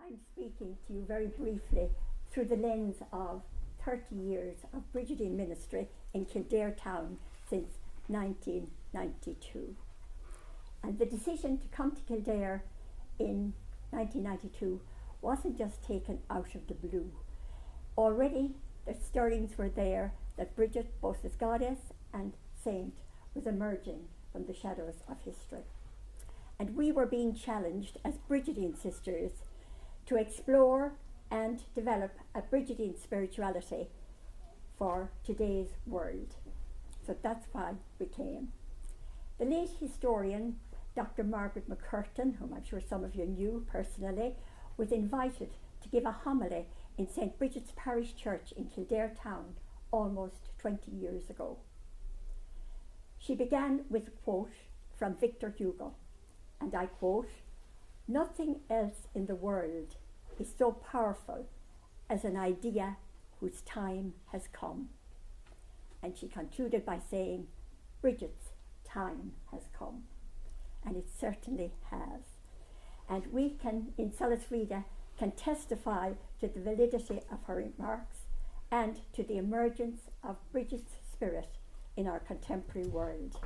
I'm speaking to you very briefly through the lens of 30 years of Brigidine ministry in Kildare town since 1992. And the decision to come to Kildare in 1992 wasn't just taken out of the blue. Already the stirrings were there that Brigid, both as goddess and saint, was emerging from the shadows of history. And we were being challenged as Brigidine sisters to explore and develop a Brigidine spirituality for today's world. So that's why we came. The late historian, Dr. Margaret McCurtain, whom I'm sure some of you knew personally, was invited to give a homily in St. Brigid's Parish Church in Kildare town almost 20 years ago. She began with a quote from Victor Hugo, and I quote, "Nothing else in the world is so powerful as an idea whose time has come." And she concluded by saying, Brigid's time has come. And it certainly has. And we can, in Solas Rita, can testify to the validity of her remarks and to the emergence of Brigid's spirit in our contemporary world.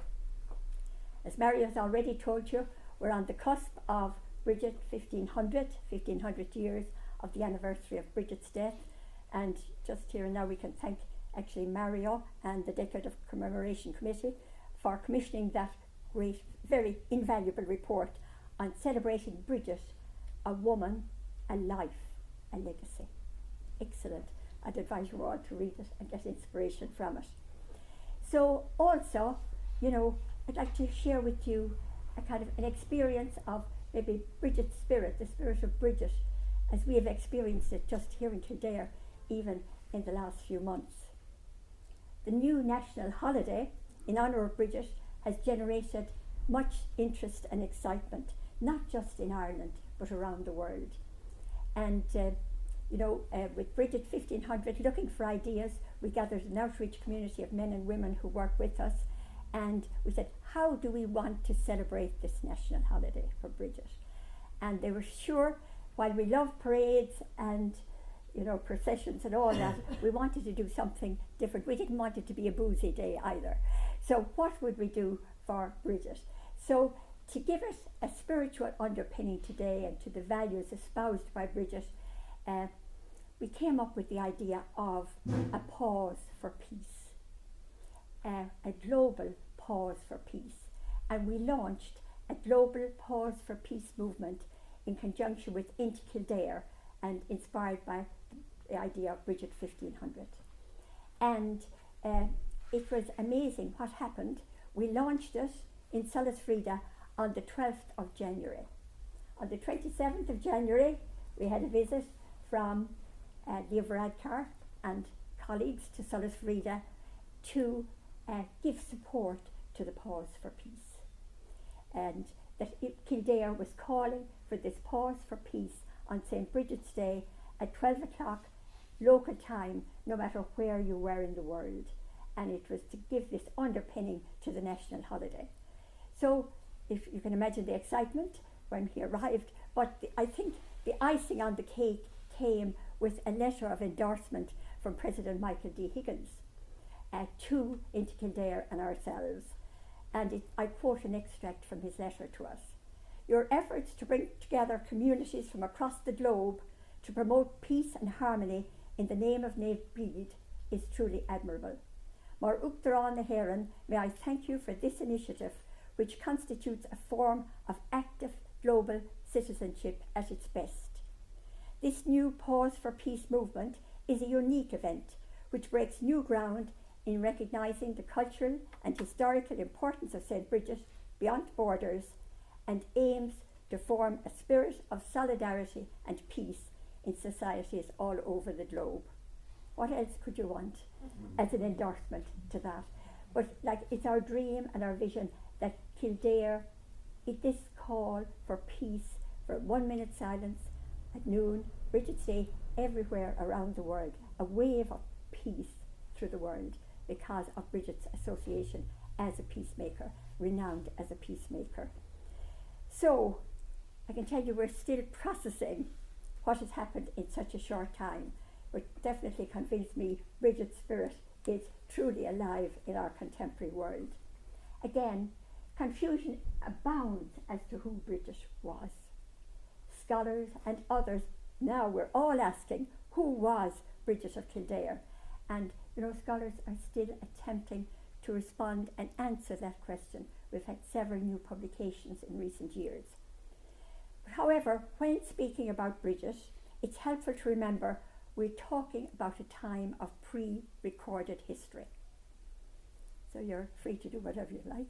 As Mary has already told you, we're on the cusp of Brigid 1500 years of the anniversary of Brigid's death. And just here and now we can thank actually Mario and the Decade of Commemoration Committee for commissioning that great, very invaluable report on celebrating Brigid, a woman, a life, a legacy. Excellent. I'd advise you all to read it and get inspiration from it. So also, I'd like to share with you a kind of an experience of maybe Brigid's spirit, the spirit of Brigid, as we have experienced it just here in Kildare, even in the last few months. The new national holiday in honour of Brigid has generated much interest and excitement, not just in Ireland, but around the world. And with Brigid 1500 looking for ideas, we gathered an outreach community of men and women who work with us, and we said, how do we want to celebrate this national holiday for Brigid? And they were sure, while we love parades and processions and all that, we wanted to do something different. We didn't want it to be a boozy day either. So what would we do for Brigid? So to give it a spiritual underpinning today and to the values espoused by Brigid, we came up with the idea of a pause for peace, a global pause for peace. And we launched a global pause for peace movement in conjunction with Inti Kildare and inspired by the idea of Brigid 1500. And it was amazing what happened. We launched it in Solas Rita on the 12th of January. On the 27th of January, we had a visit from Leo Varadkar and colleagues to Solas Rita to give support to the pause for peace. And that Kildare was calling for this pause for peace on St. Brigid's Day at 12 o'clock local time, no matter where you were in the world. And it was to give this underpinning to the national holiday. So if you can imagine the excitement when he arrived, but I think the icing on the cake came with a letter of endorsement from President Michael D. Higgins to Inti Kildare and ourselves. And I quote an extract from his letter to us. "Your efforts to bring together communities from across the globe to promote peace and harmony in the name of Naomh Bríd is truly admirable. Mar Uachtarán na hÉireann, may I thank you for this initiative, which constitutes a form of active global citizenship at its best. This new Pause for Peace movement is a unique event which breaks new ground in recognising the cultural and historical importance of St. Brigid beyond borders and aims to form a spirit of solidarity and peace in societies all over the globe." What else could you want as an endorsement to that? But it's our dream and our vision that Kildare, this call for peace, for 1 minute silence at noon, Brigid's Day, everywhere around the world, a wave of peace through the world because of Brigid's association as a peacemaker, renowned as a peacemaker. So I can tell you we're still processing what has happened in such a short time, but definitely convinced me Brigid's spirit is truly alive in our contemporary world. Again, confusion abounds as to who Brigid was. Scholars and others now we're all asking, who was Brigid of Kildare? And scholars are still attempting to respond and answer that question. We've had several new publications in recent years. However, when speaking about Brigid, it's helpful to remember we're talking about a time of pre-recorded history. So you're free to do whatever you like.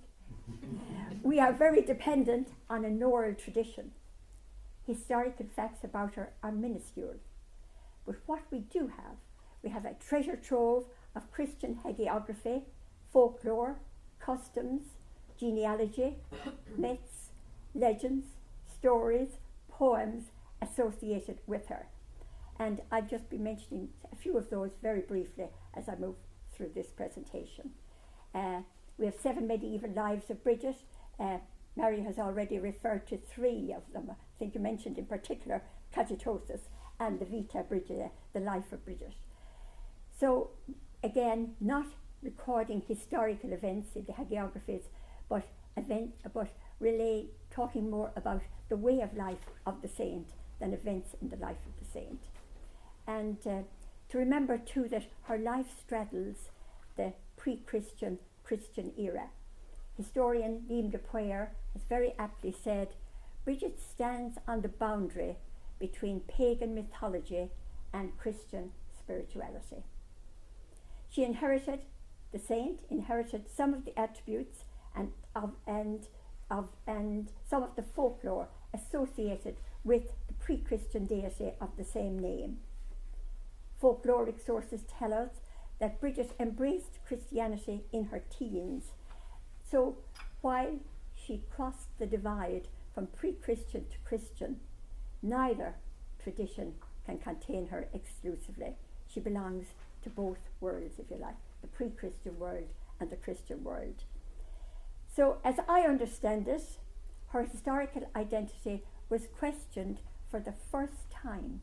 We are very dependent on an oral tradition. Historical facts about her are minuscule. But what we do have, we have a treasure trove of Christian hagiography, folklore, customs, genealogy, myths, legends, stories, poems associated with her. And I'll just be mentioning a few of those very briefly as I move through this presentation. We have 7 medieval lives of Brigid. Mary has already referred to 3 of them. I think you mentioned in particular Cogitosus and the Vita Brigida, the life of Brigid. So again, not recording historical events in the hagiographies, but really talking more about the way of life of the saint than events in the life of the saint. And to remember too that her life straddles the pre-Christian Christian era. Historian Liam de Poyer has very aptly said, Brigid stands on the boundary between pagan mythology and Christian spirituality. The saint inherited some of the attributes and some of the folklore associated with the pre-Christian deity of the same name. Folkloric sources tell us that Brigid embraced Christianity in her teens. So while she crossed the divide from pre-Christian to Christian, neither tradition can contain her exclusively. She belongs to both worlds, if you like, the pre-Christian world and the Christian world. So as I understand it, her historical identity was questioned for the first time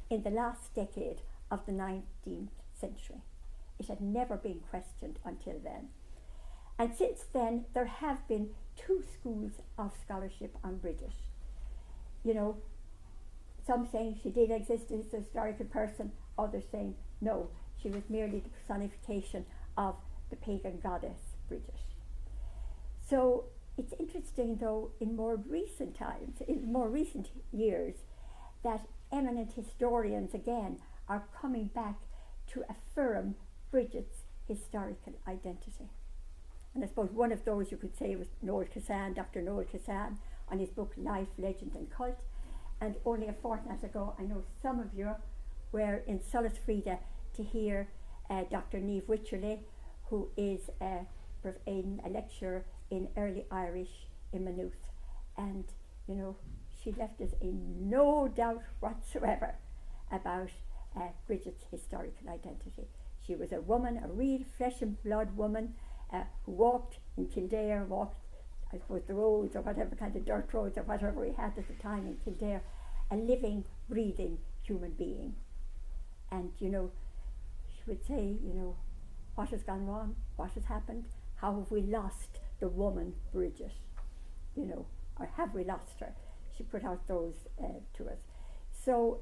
in the last decade of the 19th century. It had never been questioned until then. And since then, there have been 2 schools of scholarship on Brigid. Some saying she did exist as a historical person, others saying no, she was merely the personification of the pagan goddess Brigid. So it's interesting though, in more recent years, that eminent historians again are coming back to affirm Brigid's historical identity. And I suppose one of those you could say was Dr. Noel Kazan, on his book Life, Legend and Cult. And only a fortnight ago, I know some of you were in Solis Frida to hear Dr. Niamh Wycherley, who is a lecturer in early Irish in Maynooth. And, she left us in no doubt whatsoever about Brigid's historical identity. She was a woman, a real flesh and blood woman, who walked in Kildare, I suppose the roads or whatever kind of dirt roads or whatever we had at the time in Kildare, a living, breathing human being. And, she would say, what has gone wrong? What has happened? How have we lost the woman Brigid? Or have we lost her? She put out those to us. So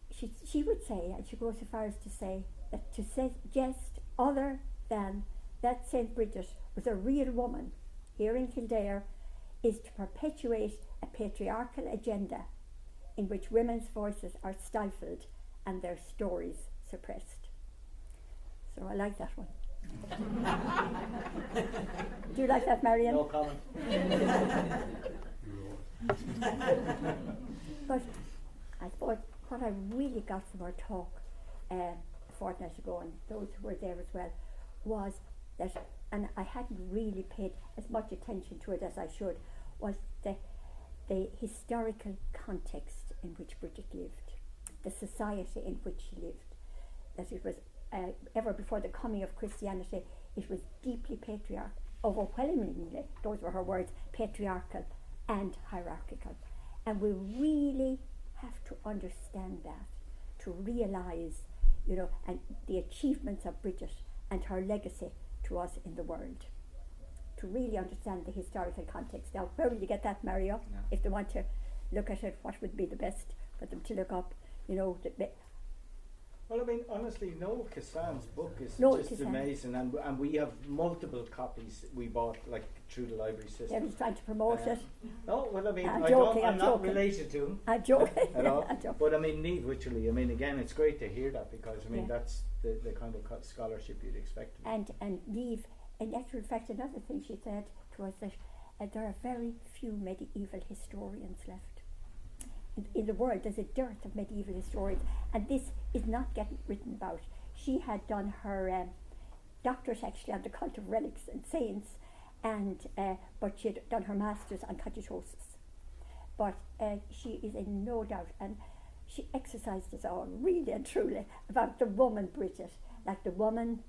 she would say, and she goes so far as to say, that to suggest other than that St. Brigid was a real woman here in Kildare is to perpetuate a patriarchal agenda in which women's voices are stifled and their stories suppressed. So I like that one. Do you like that, Marion? No comment. But I suppose what I really got from our talk a fortnight ago, and those who were there as well, was that, and I hadn't really paid as much attention to it as I should, was the historical context in which Brigid lived, the society in which she lived, that it was ever before the coming of Christianity, it was deeply patriarchal, overwhelmingly, those were her words, patriarchal and hierarchical. And we really have to understand that, to realise, and the achievements of Brigid and her legacy to us in the world. To really understand the historical context. Now, where will you get that, Mario? Yeah. If they want to look at it, what would be the best for them to look up? Well, I mean, honestly, Noel Cassan's book is Noel just Cassan. amazing, and we have multiple copies we bought, like, through the library system. Yeah, he's trying to promote it. No, well, I mean, I'm I'm joking. not related to him I'm joking. at all. I'm joking. But I mean, Niamh, literally, I mean, again, it's great to hear that, because I mean, Yeah. that's the kind of scholarship you'd expect. And Niamh, in actual fact, another thing she said to us that there are very few medieval historians left. In the world, there's a dearth of medieval historians, and this is not getting written about. She had done her doctorate actually on the cult of relics and saints, and but she had done her master's on cogitosis. But she is in no doubt, and she exercised us all really and truly about the woman Brigid, like the woman,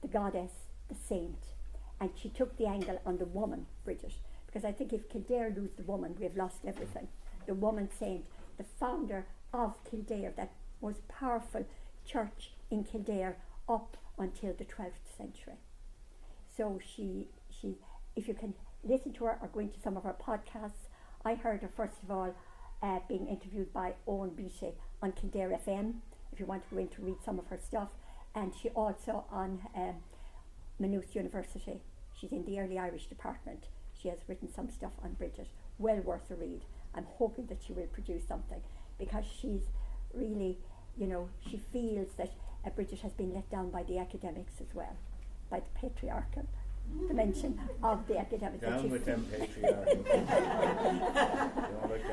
the goddess, the saint, and she took the angle on the woman Brigid, because I think if Kildare lose the woman, we've lost everything. The woman saint, the founder of Kildare, that most powerful church in Kildare up until the 12th century. So she, if you can listen to her or go into some of her podcasts, I heard her first of all being interviewed by Owen Beattie on Kildare FM, if you want to go in to read some of her stuff, and she also on Maynooth University. She's in the Early Irish department. She has written some stuff on Brigid, well worth a read. I'm hoping that she will produce something, because she's really, she feels that Brigid has been let down by the academics as well, by the patriarchal dimension of the academics. Down with them patriarchal. Don't look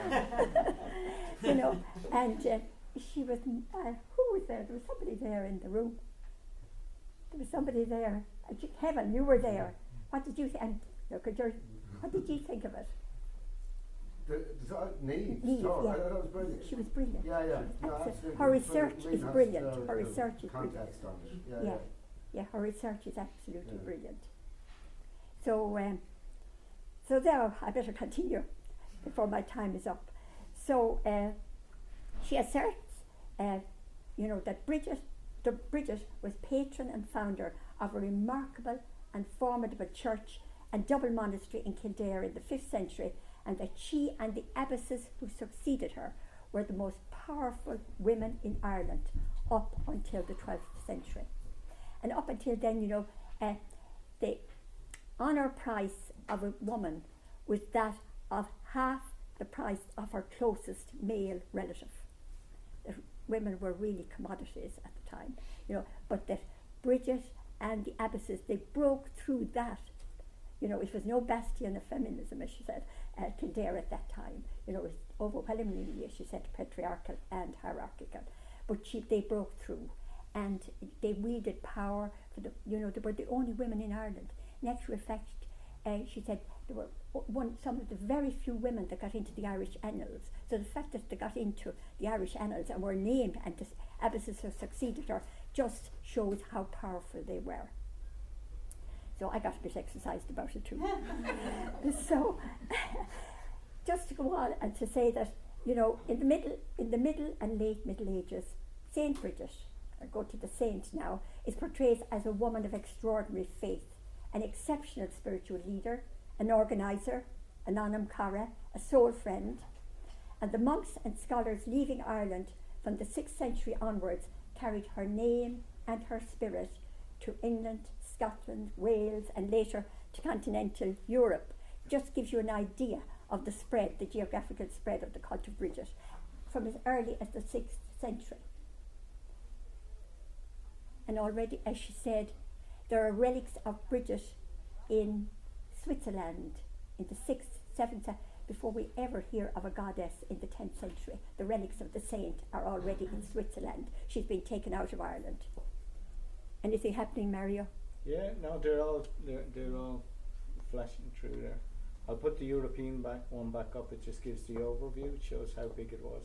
down. And she was, who was there? There was somebody there in the room. There was somebody there. Heaven, you were there. What did you think? And look at your, what did you think of it? Niamh, Niamh, yeah. I thought it was brilliant. She was brilliant. Yeah. No, Absolutely. absolutely. Her research Really is has brilliant. the Her research is brilliant. context on it. Yeah. Yeah, her research is absolutely Yeah. brilliant. So, so there, I better continue before my time is up. So, she asserts, that Brigid was patron and founder of a remarkable and formidable church and double monastery in Kildare in the 5th century, and that she and the abbesses who succeeded her were the most powerful women in Ireland up until the 12th century. And up until then, the honour price of a woman was that of half the price of her closest male relative. That women were really commodities at the time, but that Brigid and the abbesses, they broke through that. It was no bastion of feminism, as she said, Kildare at that time. It was overwhelmingly, as she said, patriarchal and hierarchical. But they broke through, and they wielded power for they were the only women in Ireland. In actual fact, she said there were some of the very few women that got into the Irish annals. So the fact that they got into the Irish annals and were named, and the abbesses who succeeded her, just shows how powerful they were. So I got a bit exercised about it too. So just to go on and to say that, in the middle and late Middle Ages, Saint Brigid, I'll go to the saint now, is portrayed as a woman of extraordinary faith, an exceptional spiritual leader, an organiser, an anam cara, a soul friend, and the monks and scholars leaving Ireland from the 6th century onwards carried her name and her spirit to England, Scotland, Wales, and later to continental Europe. Just gives you an idea of the spread, the geographical spread of the cult of Brigid from as early as the 6th century. And already, as she said, there are relics of Brigid in Switzerland in the 6th, 7th, before we ever hear of a goddess in the 10th century. The relics of the saint are already in Switzerland. She's been taken out of Ireland. Anything happening, Mario? Yeah, no, they're all flashing through there. I'll put the European one back up. It just gives the overview. It shows how big it was.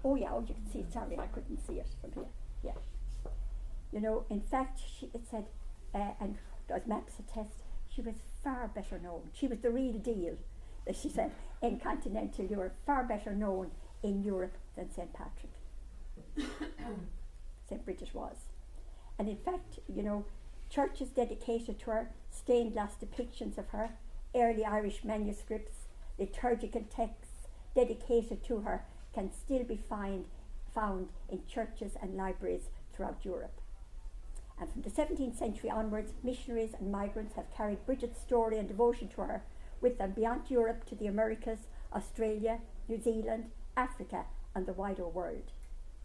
Oh yeah, you can see it. Sorry, I couldn't see it from here. Yeah. In fact, it said, and those maps attest, she was far better known. She was the real deal. that she said, in continental Europe, far better known in Europe than St. Patrick. St. Brigid was. And in fact, churches dedicated to her, stained glass depictions of her, early Irish manuscripts, liturgical texts dedicated to her can still be found in churches and libraries throughout Europe. And from the 17th century onwards, missionaries and migrants have carried Brigid's story and devotion to her with them beyond Europe to the Americas, Australia, New Zealand, Africa, and the wider world.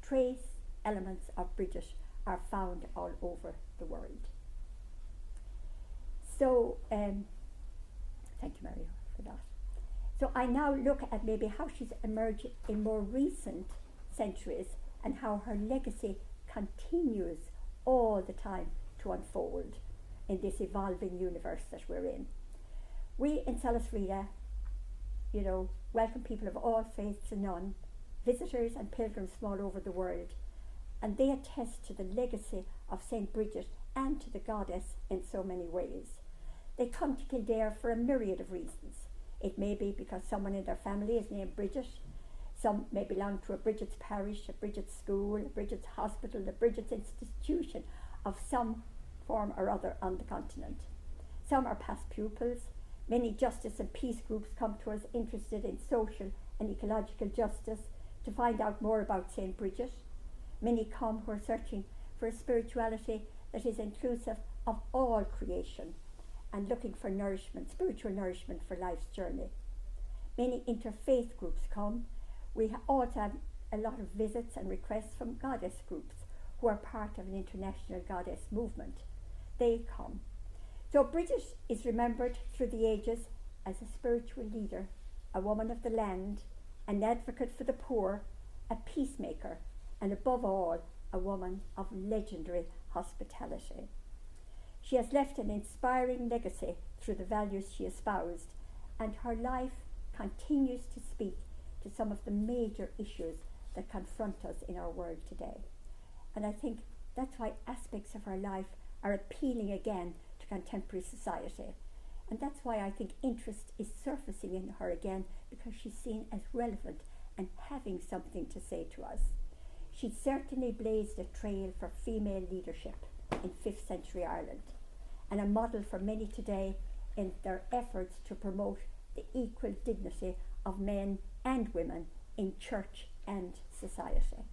Trace elements of Brigid are found all over the world. So, thank you, Mario, for that. So I now look at maybe how she's emerged in more recent centuries and how her legacy continues all the time to unfold in this evolving universe that we're in. We in Salus Rita, welcome people of all faiths and none, visitors and pilgrims from all over the world, and they attest to the legacy of St. Brigid and to the goddess in so many ways. They come to Kildare for a myriad of reasons. It may be because someone in their family is named Brigid. Some may belong to a Brigid's parish, a Brigid's school, a Brigid's hospital, a Brigid's institution of some form or other on the continent. Some are past pupils. Many justice and peace groups come to us interested in social and ecological justice to find out more about St. Brigid. Many come who are searching for a spirituality that is inclusive of all creation and looking for nourishment, spiritual nourishment for life's journey. Many interfaith groups come. We also have a lot of visits and requests from goddess groups who are part of an international goddess movement. They come. So Brigid is remembered through the ages as a spiritual leader, a woman of the land, an advocate for the poor, a peacemaker, and above all, a woman of legendary hospitality. She has left an inspiring legacy through the values she espoused, and her life continues to speak to some of the major issues that confront us in our world today. And I think that's why aspects of her life are appealing again to contemporary society. And that's why I think interest is surfacing in her again, because she's seen as relevant and having something to say to us. She certainly blazed a trail for female leadership in 5th century Ireland, and a model for many today in their efforts to promote the equal dignity of men and women in church and society.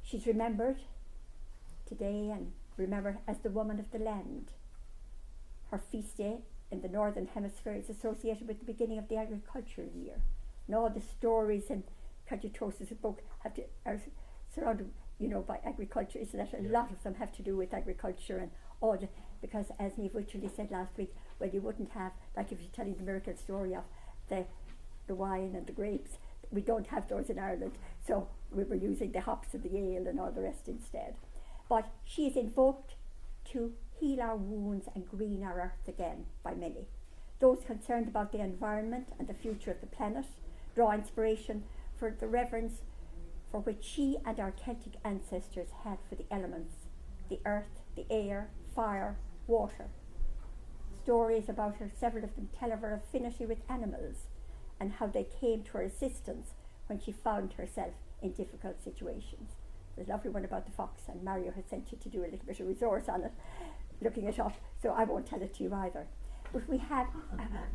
She's remembered today and remembered as the woman of the land. Her feast day in the Northern Hemisphere is associated with the beginning of the agricultural year. And all the stories in Cogitos's book are surrounded, by agriculture, isn't it? A lot of them have to do with agriculture and all the, because as Niamh Wycherley said last week, well, you wouldn't have, like if you're telling the miracle story of the wine and the grapes, we don't have those in Ireland, so we were using the hops and the ale and all the rest instead. But she is invoked to heal our wounds and green our earth again by many. Those concerned about the environment and the future of the planet draw inspiration for the reverence for which she and our Celtic ancestors had for the elements, the earth, the air, fire, water. Stories about her, several of them tell of her affinity with animals and how they came to her assistance when she found herself in difficult situations. There's a lovely one about the fox, and Mario has sent you to do a little bit of resource on it, looking it up, so I won't tell it to you either. But we have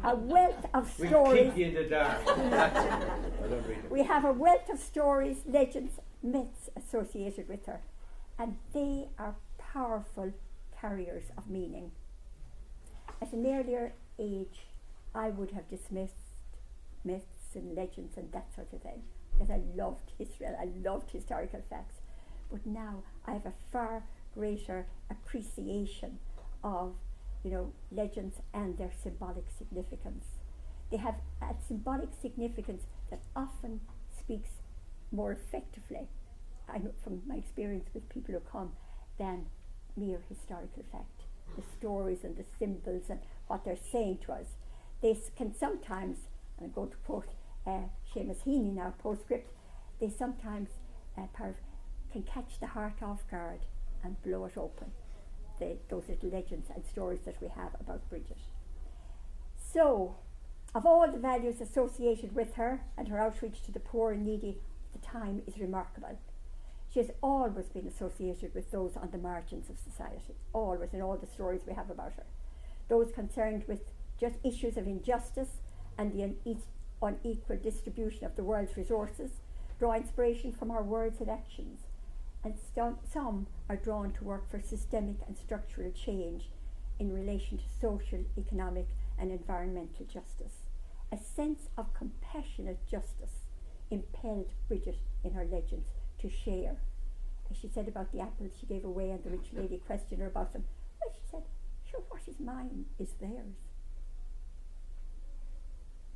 a wealth of stories. We keep you in the dark. That's it. I don't read it. We have a wealth of stories, legends, myths associated with her, and they are powerful carriers of meaning. At an earlier age, I would have dismissed myths and legends and that sort of thing, because I loved history and I loved historical facts. But now I have a far greater appreciation of legends and their symbolic significance. They have a symbolic significance that often speaks more effectively, I know from my experience with people who come, than mere historical fact. The stories and the symbols and what they're saying to us. They can sometimes, and I'm going to quote Seamus Heaney now, postscript, they sometimes can catch the heart off guard and blow it open. Those little legends and stories that we have about Brigid. So, of all the values associated with her, and her outreach to the poor and needy of the time is remarkable. She has always been associated with those on the margins of society, always, in all the stories we have about her. Those concerned with just issues of injustice and the unequal distribution of the world's resources draw inspiration from her words and actions, and some are drawn to work for systemic and structural change in relation to social, economic and environmental justice. A sense of compassionate justice impelled Brigid in her legends to share. As she said about the apples she gave away, and the rich lady questioned her about them, well, she said, sure, what is mine is theirs.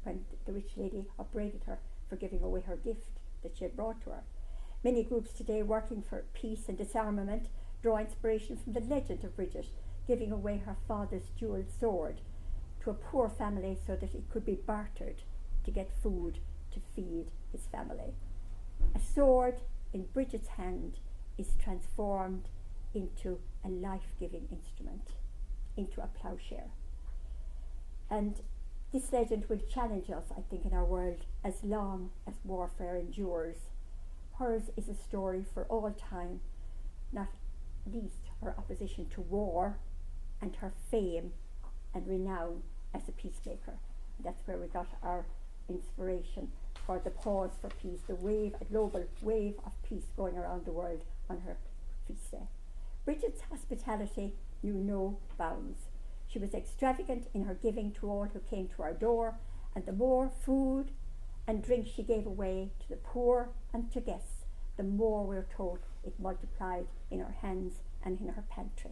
When the rich lady upbraided her for giving away her gift that she had brought to her. Many groups today working for peace and disarmament draw inspiration from the legend of Brigid giving away her father's jewelled sword to a poor family so that it could be bartered to get food to feed his family. A sword in Brigid's hand is transformed into a life-giving instrument, into a ploughshare. And this legend will challenge us, I think, in our world as long as warfare endures. Hers is a story for all time, not least her opposition to war and her fame and renown as a peacemaker. And that's where we got our inspiration for the pause for peace, the wave, a global wave of peace going around the world on her feast day. Brigid's hospitality knew no bounds. She was extravagant in her giving to all who came to our door, and the more food and drink she gave away to the poor and to guests, the more, we're told, it multiplied in her hands and in her pantry.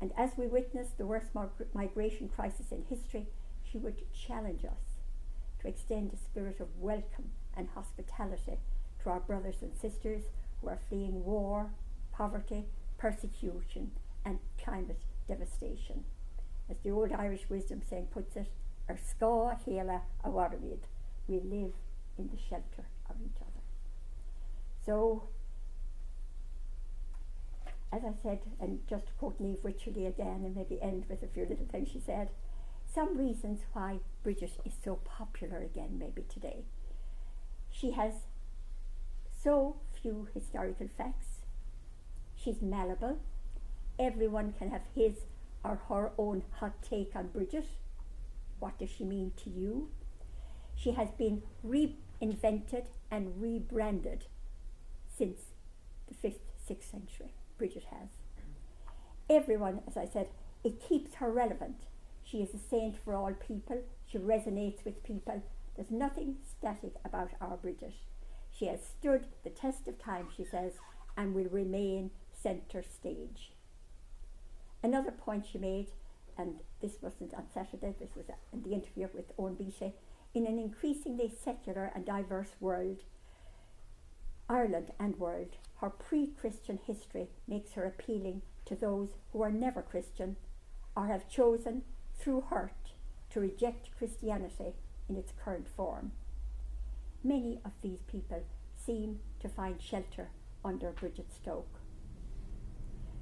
And as we witness the worst migration crisis in history, she would challenge us to extend a spirit of welcome and hospitality to our brothers and sisters who are fleeing war, poverty, persecution and climate devastation. As the old Irish wisdom saying puts it, ar sca héla a waramid, we live in the shelter of each other. So, as I said, and just to quote Niamh Wycherley again and maybe end with a few little things she said, some reasons why Brigid is so popular again maybe today. She has so few historical facts. She's malleable. Everyone can have his or her own hot take on Brigid. What does she mean to you? She has been reinvented and rebranded since the 5th, 6th century. Brigid has. Everyone, as I said, it keeps her relevant. She is a saint for all people. She resonates with people. There's nothing static about our Brigid. She has stood the test of time, she says, and will remain centre stage. Another point she made, and this wasn't on Saturday, this was in the interview with Owen Beattie, in an increasingly secular and diverse world, Ireland and world, her pre-Christian history makes her appealing to those who are never Christian or have chosen through hurt to reject Christianity in its current form. Many of these people seem to find shelter under Brigid Stoke.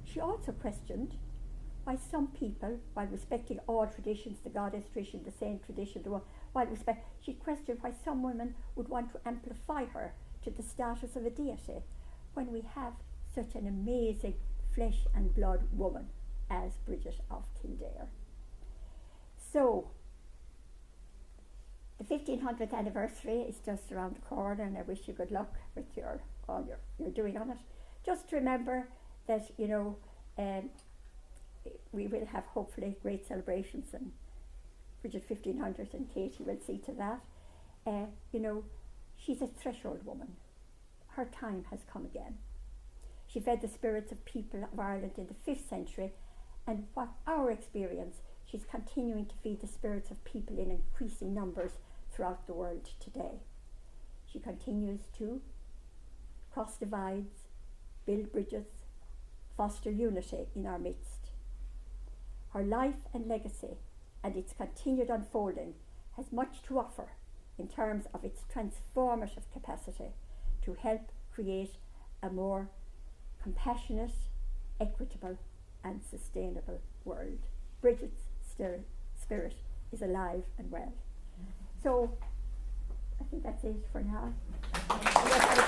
She also questioned why some people, while respecting all traditions, the goddess tradition, the saint tradition, she questioned why some women would want to amplify her to the status of a deity when we have such an amazing flesh and blood woman as Brigid of Kildare. So, the 1500th anniversary is just around the corner, and I wish you good luck with all you're doing on it. Just remember that, we will have hopefully great celebrations, and Brigid 1500 and Katie will see to that. She's a threshold woman. Her time has come again. She fed the spirits of people of Ireland in the 5th century, and what our experience, she's continuing to feed the spirits of people in increasing numbers throughout the world today. She continues to cross divides, build bridges, foster unity in our midst. Her life and legacy and its continued unfolding has much to offer in terms of its transformative capacity to help create a more compassionate, equitable and sustainable world. Brigid's spirit is alive and well. So I think that's it for now. Unless